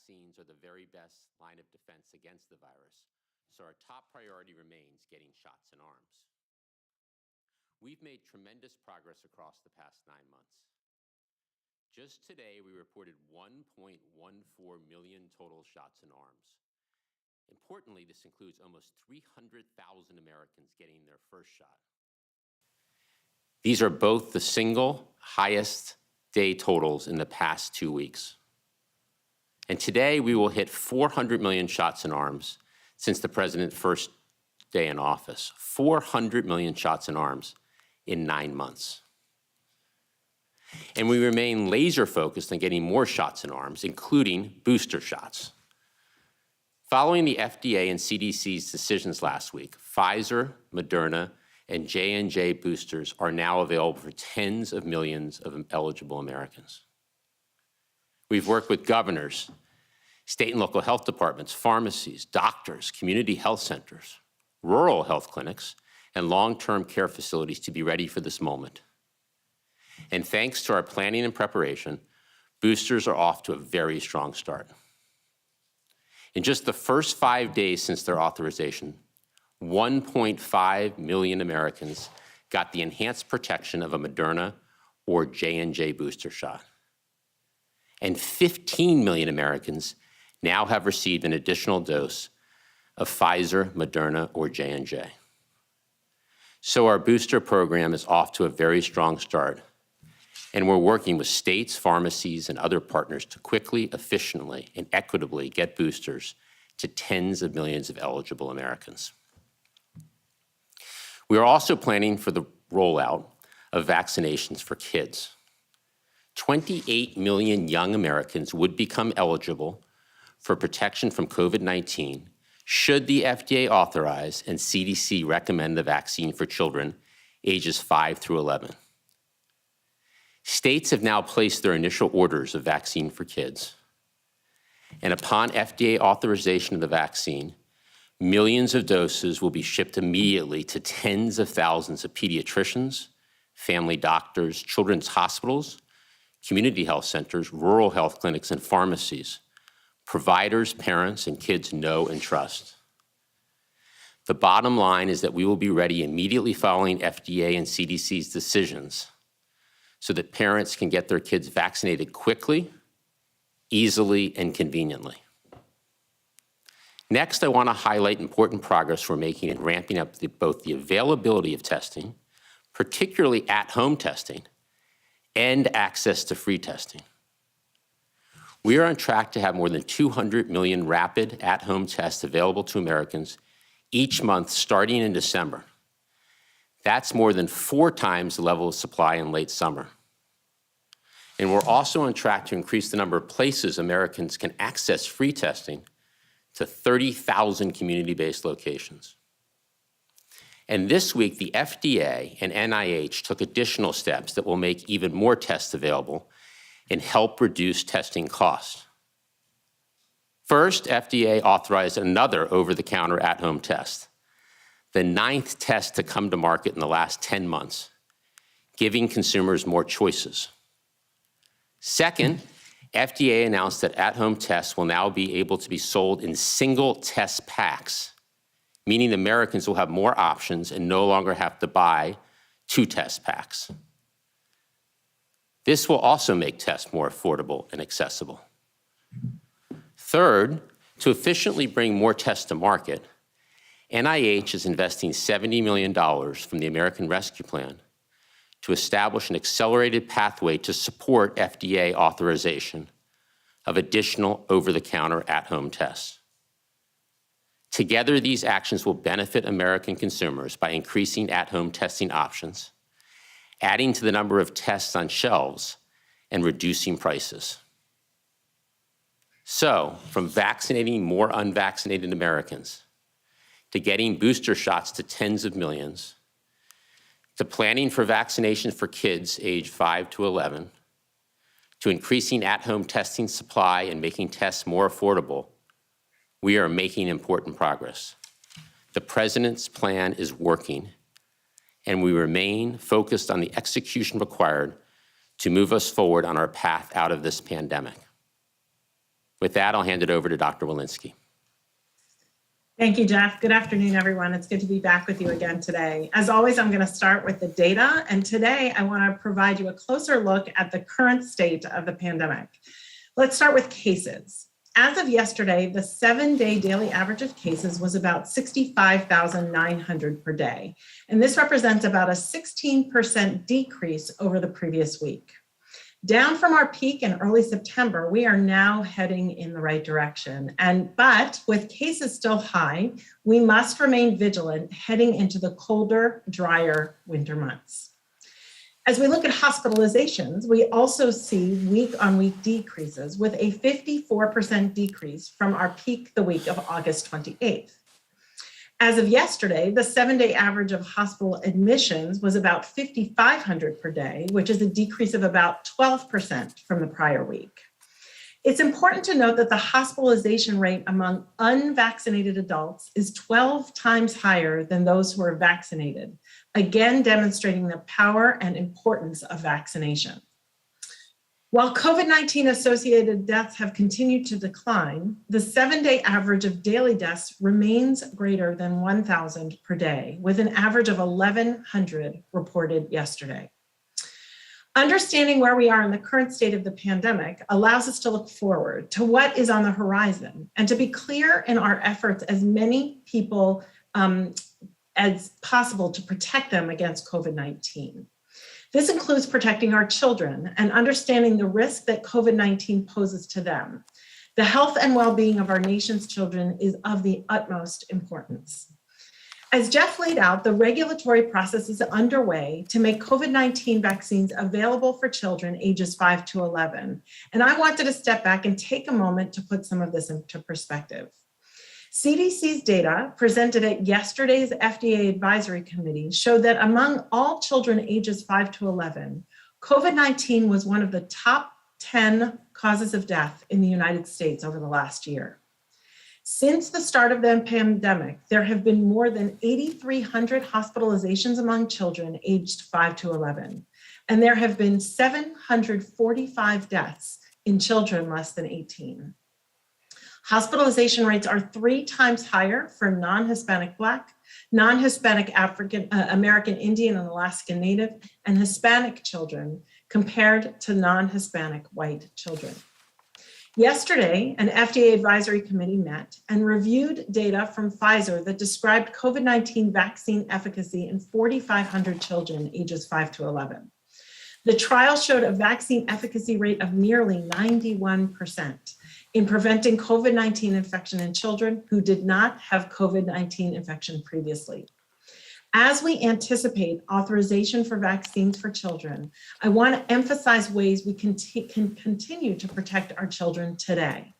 vaccines are the very best line of defense against the virus, so our top priority remains getting shots in arms. We've made tremendous progress across the past 9 months. Just today, we reported 1.14 million total shots in arms. Importantly, this includes almost 300,000 Americans getting their first shot. These are both the single highest day totals in the past 2 weeks. And today, we will hit 400 million shots in arms since the president's first day in office. 400 million shots in arms in 9 months. And we remain laser focused on getting more shots in arms, including booster shots. Following the FDA and CDC's decisions last week, Pfizer, Moderna, and J&J boosters are now available for tens of millions of eligible Americans. We've worked with governors, state and local health departments, pharmacies, doctors, community health centers, rural health clinics, and long-term care facilities to be ready for this moment. And thanks to our planning and preparation, boosters are off to a very strong start. In just the first 5 days since their authorization, 1.5 million Americans got the enhanced protection of a Moderna or J&J booster shot. And 15 million Americans now have received an additional dose of Pfizer, Moderna, or J&J. So our booster program is off to a very strong start, and we're working with states, pharmacies, and other partners to quickly, efficiently, and equitably get boosters to tens of millions of eligible Americans. We are also planning for the rollout of vaccinations for kids. 28 million young Americans would become eligible for protection from COVID-19 should the FDA authorize and CDC recommend the vaccine for children ages 5 through 11. States have now placed their initial orders of vaccine for kids. And upon FDA authorization of the vaccine, millions of doses will be shipped immediately to tens of thousands of pediatricians, family doctors, children's hospitals, community health centers, rural health clinics, and pharmacies. Providers, parents, and kids know and trust. The bottom line is that we will be ready immediately following FDA and CDC's decisions so that parents can get their kids vaccinated quickly, easily, and conveniently. Next, I want to highlight important progress we're making in ramping up both the availability of testing, particularly at-home testing, and access to free testing. We are on track to have more than 200 million rapid at-home tests available to Americans each month starting in December. That's more than 4 times the level of supply in late summer. And we're also on track to increase the number of places Americans can access free testing to 30,000 community-based locations. And this week, the FDA and NIH took additional steps that will make even more tests available and help reduce testing costs. First, FDA authorized another over-the-counter at-home test, the 9th test to come to market in the last 10 months, giving consumers more choices. Second, FDA announced that at-home tests will now be able to be sold in single test packs, meaning Americans will have more options and no longer have to buy 2 test packs. This will also make tests more affordable and accessible. Third, to efficiently bring more tests to market, NIH is investing $70 million from the American Rescue Plan to establish an accelerated pathway to support FDA authorization of additional over-the-counter at-home tests. Together, these actions will benefit American consumers by increasing at-home testing options, adding to the number of tests on shelves, and reducing prices. So, from vaccinating more unvaccinated Americans, to getting booster shots to tens of millions, to planning for vaccinations for kids aged 5 to 11, to increasing at-home testing supply and making tests more affordable, we are making important progress. The President's plan is working, and we remain focused on the execution required to move us forward on our path out of this pandemic. With that, I'll hand it over to Dr. Walensky. Thank you, Jeff. Good afternoon, everyone. It's good to be back with you again today. As always, I'm going to start with the data, and today I want to provide you a closer look at the current state of the pandemic. Let's start with cases. As of yesterday, the 7-day daily average of cases was about 65,900 per day, and this represents about a 16% decrease over the previous week. Down from our peak in early September, we are now heading in the right direction. But with cases still high, we must remain vigilant heading into the colder, drier winter months. As we look at hospitalizations, we also see week-on-week decreases with a 54% decrease from our peak the week of August 28th. As of yesterday, the 7-day average of hospital admissions was about 5,500 per day, which is a decrease of about 12% from the prior week. It's important to note that the hospitalization rate among unvaccinated adults is 12 times higher than those who are vaccinated, again demonstrating the power and importance of vaccination. While COVID-19 associated deaths have continued to decline, the 7-day average of daily deaths remains greater than 1,000 per day, with an average of 1,100 reported yesterday. Understanding where we are in the current state of the pandemic allows us to look forward to what is on the horizon and to be clear in our efforts as many people as possible to protect them against COVID-19. This includes protecting our children and understanding the risk that COVID-19 poses to them. The health and well-being of our nation's children is of the utmost importance. As Jeff laid out, the regulatory process is underway to make COVID-19 vaccines available for children ages 5 to 11. And I wanted to step back and take a moment to put some of this into perspective. CDC's data presented at yesterday's FDA Advisory Committee showed that among all children ages 5 to 11, COVID-19 was one of the top 10 causes of death in the United States over the last year. Since the start of the pandemic, there have been more than 8,300 hospitalizations among children aged 5 to 11, and there have been 745 deaths in children less than 18. Hospitalization rates are 3 times higher for non-Hispanic Black, non-Hispanic African American Indian and Alaskan Native, and Hispanic children compared to non-Hispanic white children. Yesterday, an FDA advisory committee met and reviewed data from Pfizer that described COVID-19 vaccine efficacy in 4,500 children ages 5 to 11. The trial showed a vaccine efficacy rate of nearly 91% in preventing COVID-19 infection in children who did not have COVID-19 infection previously. As we anticipate authorization for vaccines for children, I want to emphasize ways we can continue to protect our children today.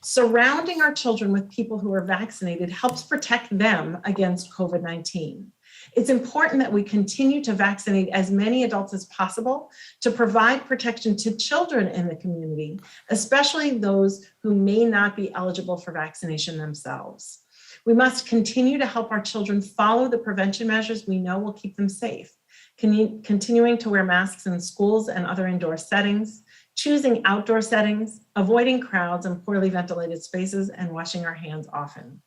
Surrounding our children with people who are vaccinated helps protect them against COVID-19. It's important that we continue to vaccinate as many adults as possible to provide protection to children in the community, especially those who may not be eligible for vaccination themselves. We must continue to help our children follow the prevention measures we know will keep them safe, continuing to wear masks in schools and other indoor settings, choosing outdoor settings, avoiding crowds and poorly ventilated spaces, and washing our hands often.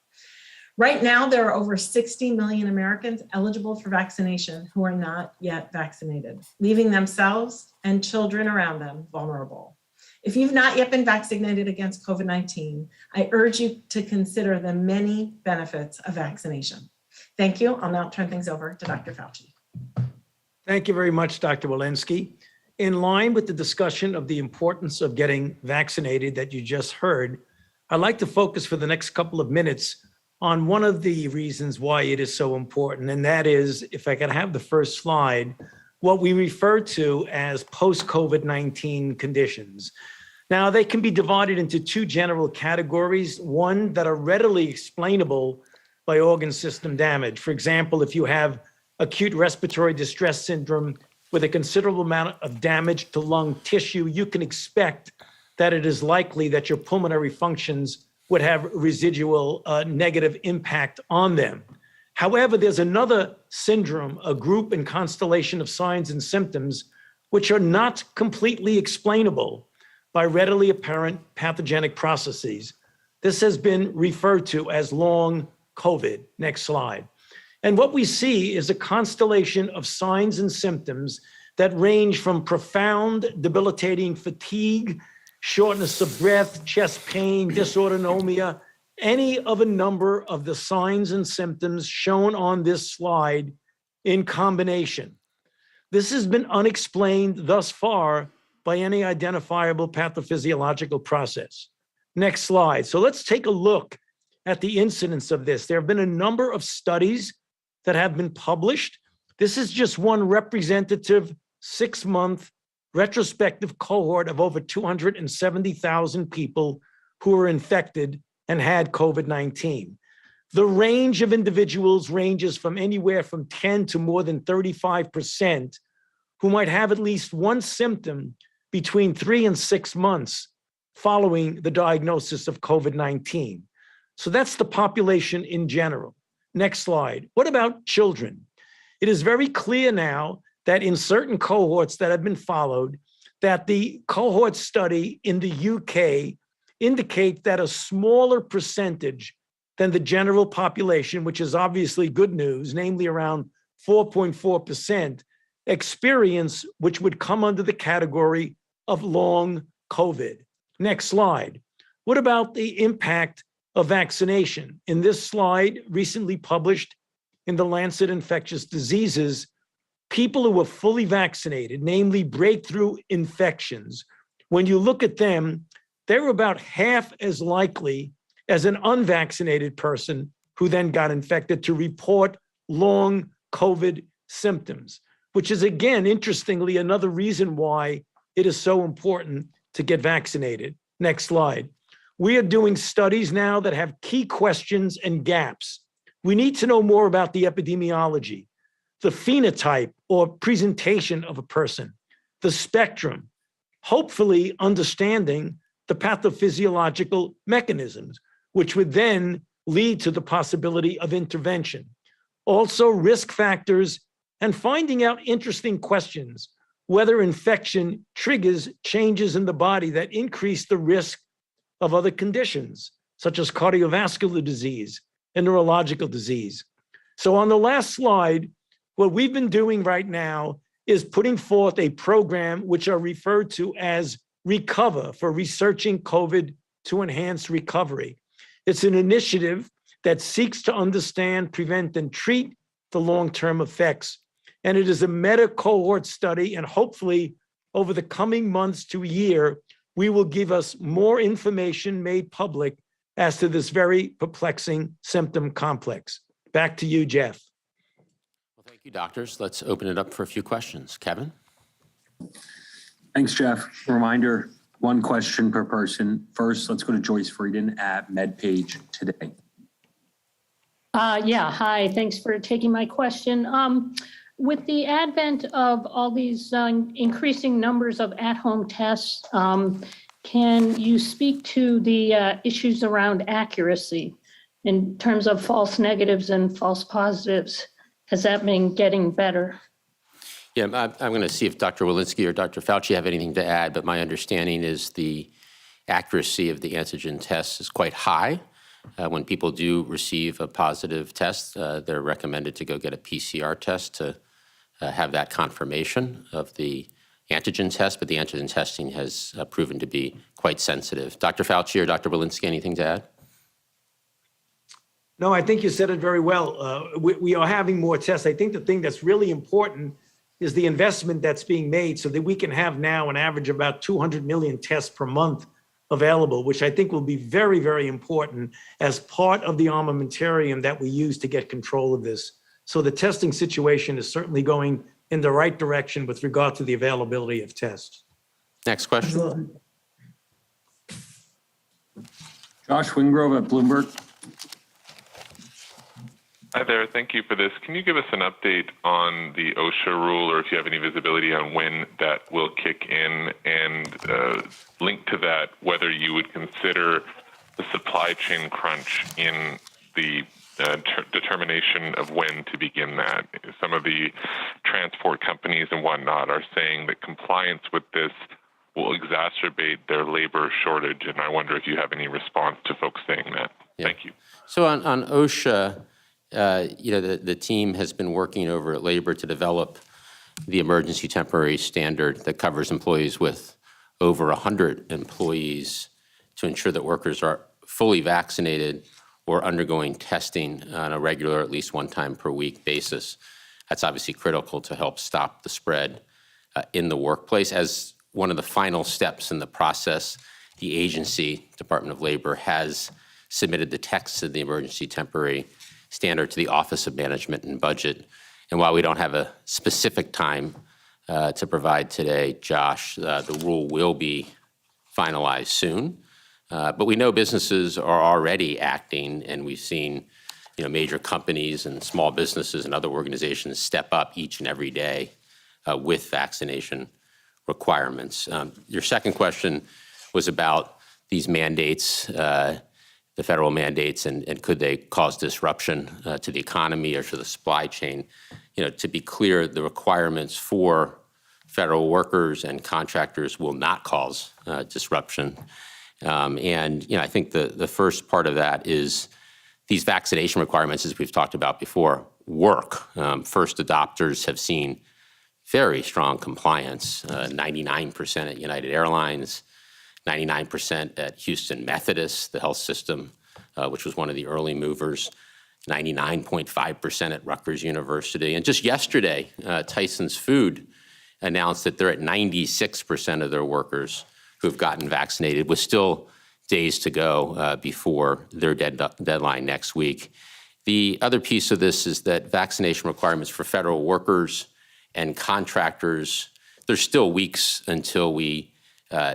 Right now, there are over 60 million Americans eligible for vaccination who are not yet vaccinated, leaving themselves and children around them vulnerable. If you've not yet been vaccinated against COVID-19, I urge you to consider the many benefits of vaccination. Thank you. I'll now turn things over to Dr. Fauci. Thank you very much, Dr. Walensky. In line with the discussion of the importance of getting vaccinated that you just heard, I'd like to focus for the next couple of minutes on one of the reasons why it is so important, and that is, if I could have the first slide, what we refer to as post-COVID-19 conditions. Now, they can be divided into 2 general categories, one that are readily explainable by organ system damage. For example, if you have acute respiratory distress syndrome with a considerable amount of damage to lung tissue, you can expect that it is likely that your pulmonary functions would have residual negative impact on them. However, there's another syndrome, a group and constellation of signs and symptoms which are not completely explainable, by readily apparent pathogenic processes. This has been referred to as long COVID. Next slide. And what we see is a constellation of signs and symptoms that range from profound, debilitating fatigue, shortness of breath, chest pain, dysautonomia, any of a number of the signs and symptoms shown on this slide in combination. This has been unexplained thus far by any identifiable pathophysiological process. Next slide. So let's take a look at the incidence of this. There have been a number of studies that have been published. This is just one representative 6-month retrospective cohort of over 270,000 people who were infected and had COVID-19. The range of individuals ranges from anywhere from 10 to more than 35% who might have at least one symptom between 3 and 6 months following the diagnosis of COVID-19. So that's the population in general. Next slide. What about children? It is very clear now that in certain cohorts that have been followed, that the cohort study in the UK indicate that a smaller percentage than the general population, which is obviously good news, namely around 4.4%, experience which would come under the category of long COVID. Next slide. What about the impact of vaccination? In this slide, recently published in the Lancet Infectious Diseases, people who were fully vaccinated, namely breakthrough infections, when you look at them, they're about half as likely as an unvaccinated person who then got infected to report long COVID symptoms, which is, again, interestingly, another reason why it is so important to get vaccinated. Next slide. We are doing studies now that have key questions and gaps. We need to know more about the epidemiology, the phenotype or presentation of a person, the spectrum, hopefully understanding the pathophysiological mechanisms, which would then lead to the possibility of intervention. Also, risk factors and finding out interesting questions, whether infection triggers changes in the body that increase the risk of other conditions, such as cardiovascular disease and neurological disease. So on the last slide, what we've been doing right now is putting forth a program which are referred to as Recover, for researching COVID to enhance recovery. It's an initiative that seeks to understand, prevent, and treat the long-term effects. And it is a meta-cohort study, and hopefully over the coming months to a year, we will give us more information made public as to this very perplexing symptom complex. Back to you, Jeff. Well, thank you, doctors. Let's open it up for a few questions. Kevin? Thanks, Jeff. Reminder, one question per person. First, let's go to Joyce Frieden at MedPage Today. Yeah, hi, thanks for taking my question. With the advent of all these increasing numbers of at-home tests, can you speak to the issues around accuracy in terms of false negatives and false positives? Has that been getting better? Yeah, I'm going to see if Dr. Walensky or Dr. Fauci have anything to add, but my understanding is the accuracy of the antigen tests is quite high. When people do receive a positive test, they're recommended to go get a PCR test to have that confirmation of the antigen test, but the antigen testing has proven to be quite sensitive. Dr. Fauci or Dr. Walensky, anything to add? No, I think you said it very well. We are having more tests. I think the thing that's really important is the investment that's being made so that we can have now an average of about 200 million tests per month available, which I think will be very, very important as part of the armamentarium that we use to get control of this. So the testing situation is certainly going in the right direction with regard to the availability of tests. Next question. Josh Wingrove at Bloomberg. Hi there. Thank you for this. Can you give us an update on the OSHA rule, or if you have any visibility on when that will kick in, and link to that whether you would consider the supply chain crunch in the determination of when to begin that? Some of the transport companies and whatnot are saying that compliance with this will exacerbate their labor shortage. And I wonder if you have any response to folks saying that. Yeah. Thank you. So on OSHA, the team has been working over at Labor to develop the emergency temporary standard that covers employees with over 100 employees to ensure that workers are fully vaccinated or undergoing testing on a regular, at least one time per week basis. That's obviously critical to help stop the spread in the workplace. As one of the final steps in the process, the agency, Department of Labor, has submitted the text of the emergency temporary standard to the Office of Management and Budget. And while we don't have a specific time to provide today, Josh, the rule will be finalized soon. But we know businesses are already acting, and we've seen major companies and small businesses and other organizations step up each and every day with vaccination requirements. Your second question was about these mandates, the federal mandates, and could they cause disruption to the economy or to the supply chain? To be clear, the requirements for federal workers and contractors will not cause disruption. I think the first part of that is these vaccination requirements, as we've talked about before, work. First adopters have seen very strong compliance, 99% at United Airlines, 99% at Houston Methodist, the health system, which was one of the early movers, 99.5% at Rutgers University. And just yesterday, Tyson's Food announced that they're at 96% of their workers who have gotten vaccinated, with still days to go before their deadline next week. The other piece of this is that vaccination requirements for federal workers and contractors, there's still weeks until we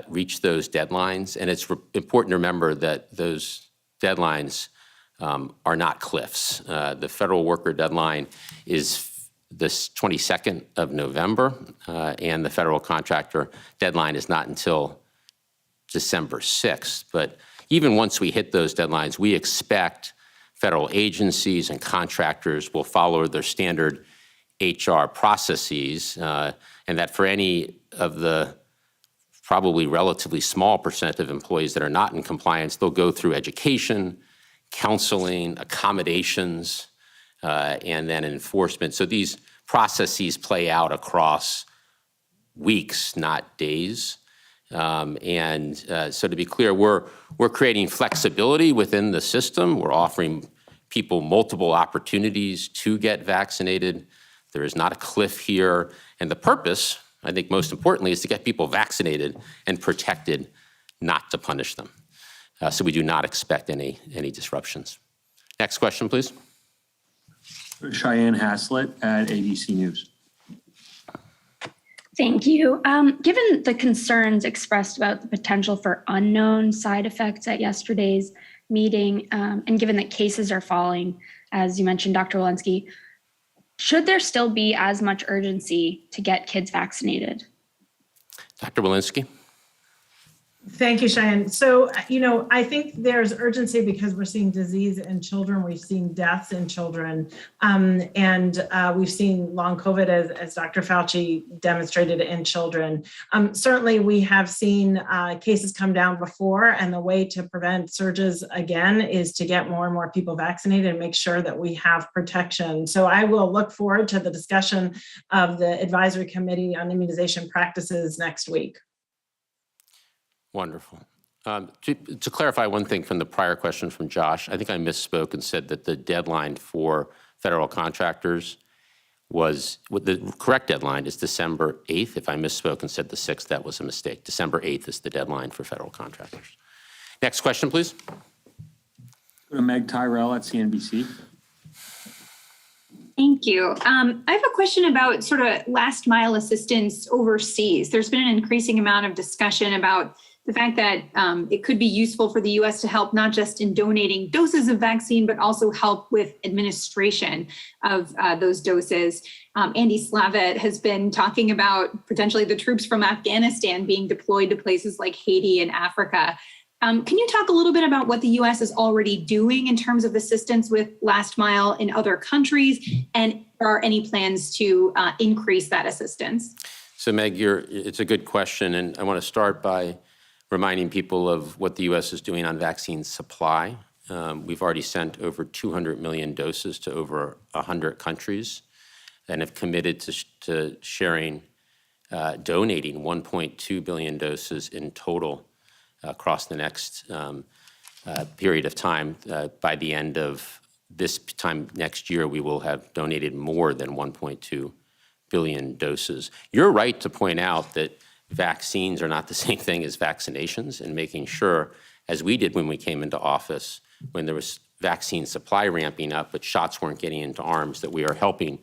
reach those deadlines. And it's important to remember that those deadlines are not cliffs. The federal worker deadline is this 22nd of November, and the federal contractor deadline is not until December 6th. But even once we hit those deadlines, we expect federal agencies and contractors will follow their standard HR processes, and that for any of the probably relatively small percent of employees that are not in compliance, they'll go through education, counseling, accommodations, and then enforcement. So these processes play out across weeks, not days. So to be clear, we're creating flexibility within the system. We're offering people multiple opportunities to get vaccinated. There is not a cliff here. And the purpose, I think most importantly, is to get people vaccinated and protected, not to punish them. So we do not expect any disruptions. Next question, please. Cheyenne Haslett at ABC News. Thank you. Given the concerns expressed about the potential for unknown side effects at yesterday's meeting, and given that cases are falling, as you mentioned, Dr. Walensky, should there still be as much urgency to get kids vaccinated? Dr. Walensky. Thank you, Cheyenne. So, I think there's urgency because we're seeing disease in children. We've seen deaths in children. And we've seen long COVID, as Dr. Fauci demonstrated, in children. Certainly, we have seen cases come down before, and the way to prevent surges again is to get more and more people vaccinated and make sure that we have protection. So I will look forward to the discussion of the Advisory Committee on Immunization Practices next week. Wonderful. To clarify one thing from the prior question from Josh, I think I misspoke and said that the deadline for federal contractors was, the correct deadline is December 8th. If I misspoke and said the 6th, that was a mistake. December 8th is the deadline for federal contractors. Next question, please. Go to Meg Tyrell at CNBC. Thank you. I have a question about sort of last mile assistance overseas. There's been an increasing amount of discussion about the fact that it could be useful for the U.S. to help not just in donating doses of vaccine, but also help with administration of those doses. Andy Slavitt has been talking about potentially the troops from Afghanistan being deployed to places like Haiti and Africa. Can you talk a little bit about what the U.S. is already doing in terms of assistance with last mile in other countries, and are any plans to increase that assistance? So Meg, it's a good question, and I want to start by reminding people of what the U.S. is doing on vaccine supply. We've already sent over 200 million doses to over 100 countries and have committed to sharing, donating 1.2 billion doses in total across the next period of time. By the end of this time next year, we will have donated more than 1.2 billion doses. You're right to point out that vaccines are not the same thing as vaccinations, and making sure, as we did when we came into office, when there was vaccine supply ramping up, but shots weren't getting into arms, that we are helping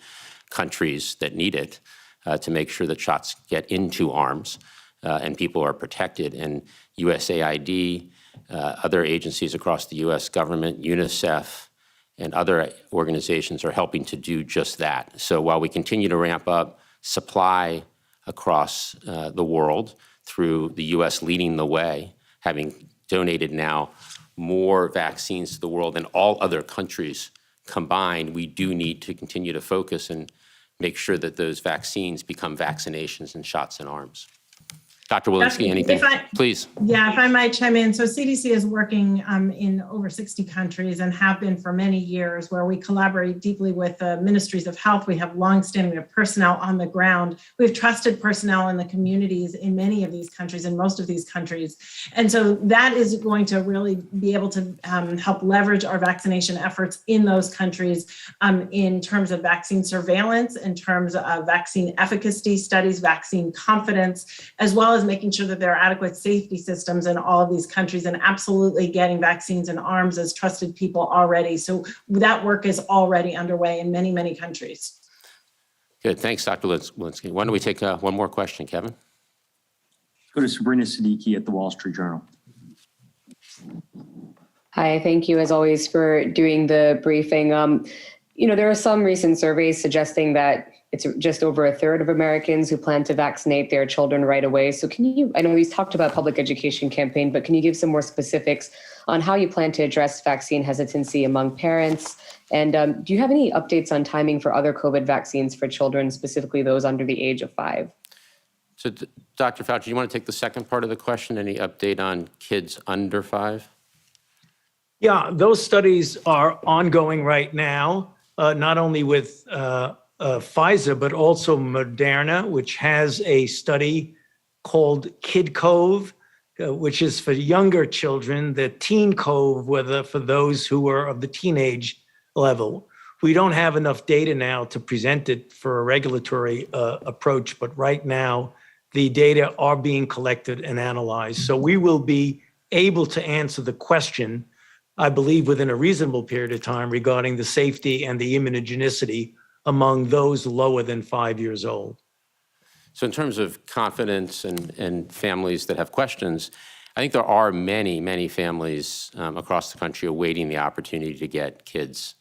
countries that need it to make sure that shots get into arms and people are protected. And USAID, other agencies across the US government, UNICEF, and other organizations are helping to do just that. So while we continue to ramp up supply across the world through the US leading the way, having donated now more vaccines to the world than all other countries combined, we do need to continue to focus and make sure that those vaccines become vaccinations and shots in arms. Dr. Walensky, anything? Please. Yeah, if I might chime in. So CDC is working in over 60 countries and have been for many years, where we collaborate deeply with the ministries of health. We have longstanding, we have personnel on the ground. We have trusted personnel in the communities in many of these countries, in most of these countries. And so that is going to really be able to help leverage our vaccination efforts in those countries in terms of vaccine surveillance, in terms of vaccine efficacy studies, vaccine confidence, as well as making sure that there are adequate safety systems in all of these countries, and absolutely getting vaccines in arms as trusted people already. So that work is already underway in many, many countries. Good. Thanks, Dr. Walensky. Why don't we take one more question, Kevin? Go to Sabrina Siddiqui at the Wall Street Journal. Hi, thank you as always for doing the briefing. There are some recent surveys suggesting that it's just over a third of Americans who plan to vaccinate their children right away. So I know we've talked about public education campaign, but can you give some more specifics on how you plan to address vaccine hesitancy among parents? And do you have any updates on timing for other COVID vaccines for children, specifically those under the age of 5? So Dr. Fauci, you want to take the second part of the question? Any update on kids under 5? Yeah, those studies are ongoing right now, not only with Pfizer, but also Moderna, which has a study called Kid Cove, which is for younger children, the Teen Cove, for those who are of the teenage level. We don't have enough data now to present it for a regulatory approach, but right now the data are being collected and analyzed. So we will be able to answer the question, I believe, within a reasonable period of time regarding the safety and the immunogenicity among those lower than 5 years old. So in terms of confidence and families that have questions, I think there are many, many families across the country awaiting the opportunity to get kids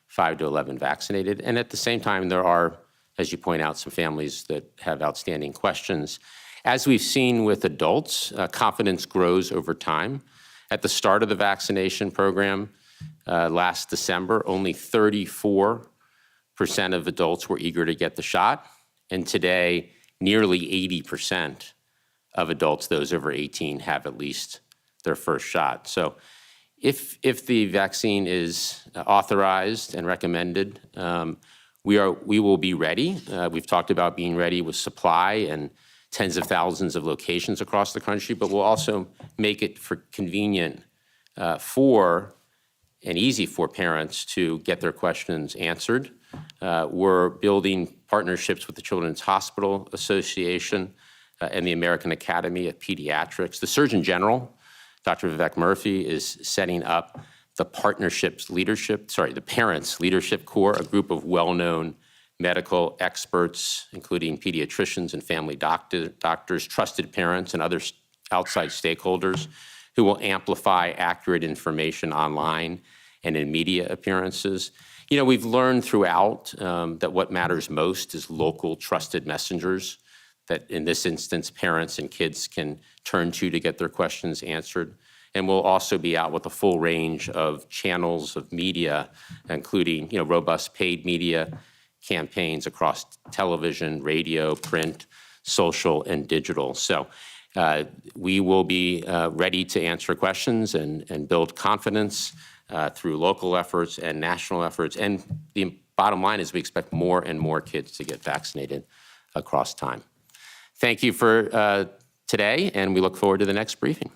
5 to 11 vaccinated. And at the same time, there are, as you point out, some families that have outstanding questions. As we've seen with adults, confidence grows over time. At the start of the vaccination program last December, only 34% of adults were eager to get the shot. And today, nearly 80% of adults, those over 18, have at least their first shot. So if the vaccine is authorized and recommended, we will be ready. We've talked about being ready with supply and tens of thousands of locations across the country, but we'll also make it convenient and easy for parents to get their questions answered. We're building partnerships with the Children's Hospital Association and the American Academy of Pediatrics. The Surgeon General, Dr. Vivek Murthy, is setting up the Parents Leadership Corps, a group of well-known medical experts, including pediatricians and family doctors, trusted parents, and other outside stakeholders who will amplify accurate information online and in media appearances. We've learned throughout that what matters most is local trusted messengers that, in this instance, parents and kids can turn to get their questions answered. And we'll also be out with a full range of channels of media, including robust paid media campaigns across television, radio, print, social, and digital. So we will be ready to answer questions and build confidence through local efforts and national efforts. And the bottom line is we expect more and more kids to get vaccinated across time. Thank you for today, and we look forward to the next briefing.